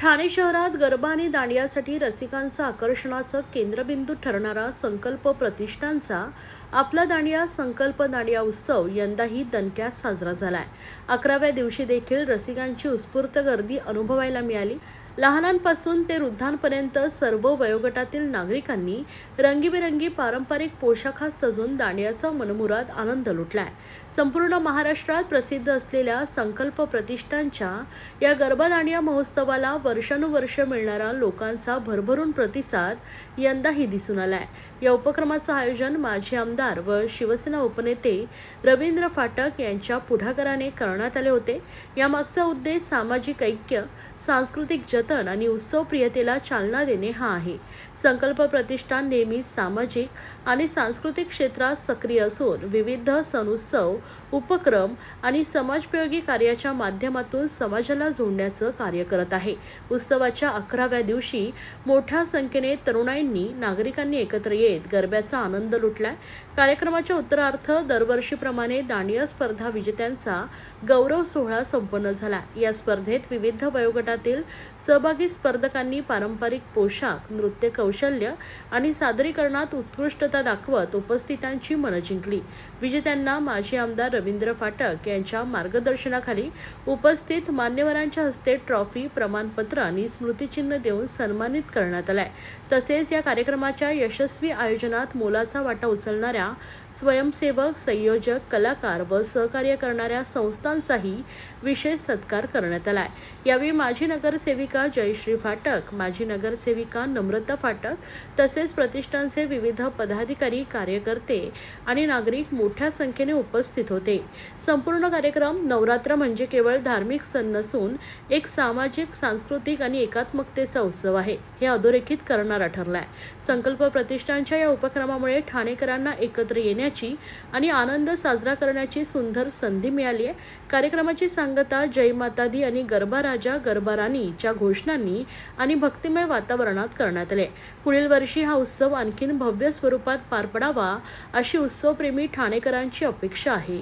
ठाणे शहरात गरबा आणि दांडियासाठी रसिकांचा आकर्षणाचं केंद्रबिंदू ठरणारा संकल्प प्रतिष्ठानचा आपला दांडिया संकल्प दांडिया उत्सव यंदाही दणक्यात साजरा झालाय। 11व्या दिवशी देखील रसिकांची उत्स्फूर्त गर्दी अनुभवायला मिळाली। लहानांपासून ते वृद्धांपर्यंत सर्व वयोगटातील नागरिकांनी रंगीबेरंगी पारंपरिक पोशाखात सजून दांडियाचा मनमुराद आनंद लुटलाय। संपूर्ण महाराष्ट्रात प्रसिद्ध असलेल्या संकल्प प्रतिष्ठानच्या या गरबा दांडिया महोत्सवाला वर्षानुवर्ष मिळणारा लोकांचा भरभरून प्रतिसाद यंदाही दिसून आलाय। या उपक्रमाचं आयोजन माजी आमदार व शिवसेना उपनेते रवींद्र फाटक यांच्या पुढाकाराने करण्यात आले होते। यामागचा उद्देश सामाजिक ऐक्य, सांस्कृतिक जतन आणि उत्सव प्रियतेला चालना देणे हा आहे। संकल्प प्रतिष्ठान नेहमीच सामाजिक आणि सांस्कृतिक क्षेत्रात सक्रिय असून विविध सण उत्सव उपक्रम आणि समाजोपयोगी कार्याच्या माध्यमातून समाजाला जोडण्याचं कार्य करत आहे। उत्सवाच्या 11व्या दिवशी मोठ्या संख्येने तरुणाईंनी नागरिकांनी एकत्र येत गरब्याचा आनंद लुटलाय। कार्यक्रमाच्या उत्तरार्थ दरवर्षीप्रमाणे दांडिया स्पर्धा विजेत्यांचा गौरव सोहळा संपन्न झाला। या स्पर्धेत विविध वयोगटातील सहभागी स्पर्धकांनी पारंपरिक पोशाख, नृत्य कौशल्य आणि सादरीकरणात उत्कृष्टता दाखवत उपस्थितांची मनं जिंकली। विजेत्यांना माजी आमदार रवींद्र फाटक यांच्या मार्गदर्शनाखाली उपस्थित मान्यवरांच्या हस्ते ट्रॉफी, प्रमाणपत्र आणि स्मृतिचिन्ह देऊन सन्मानित करण्यात आले। तसेच या कार्यक्रमाच्या यशस्वी आयोजनात मोलाचा वाटा उचलणाऱ्या स्वयंसेवक, संयोजक, कलाकार व सहकार्य करणाऱ्या संस्थांचाही विशेष सत्कार करण्यात आला। यावेळी माजी नगरसेविका जयश्री फाटक, माजी नगरसेविका नम्रता फाटक तसेच प्रतिष्ठानचे विविध पदाधिकारी, कार्यकर्ते आणि नागरिक मोठ्या संख्येने उपस्थित होते। संपूर्ण कार्यक्रम नवरात्र म्हणजे केवळ धार्मिक सण नसून एक सामाजिक, सांस्कृतिक आणि एकात्मकतेचा उत्सव आहे, हे अधोरेखित करणारा ठरलाय। संकल्प प्रतिष्ठानच्या या उपक्रमामुळे ठाणेकरांना एकत्र येण्याची आणि आनंद साजरा करण्याची सुंदर संधी मिळाली आहे। कार्यक्रमाची सांगता जय माता दी आणि गरबा राजा गरबा राणीच्या घोषणांनी आणि भक्तिमय वातावरणात करण्यात आले। पुढील वर्षी हा उत्सव आणखीन भव्य स्वरूपात पार पडावा अशी उत्सवप्रेमी ठाणेकरांची अपेक्षा आहे।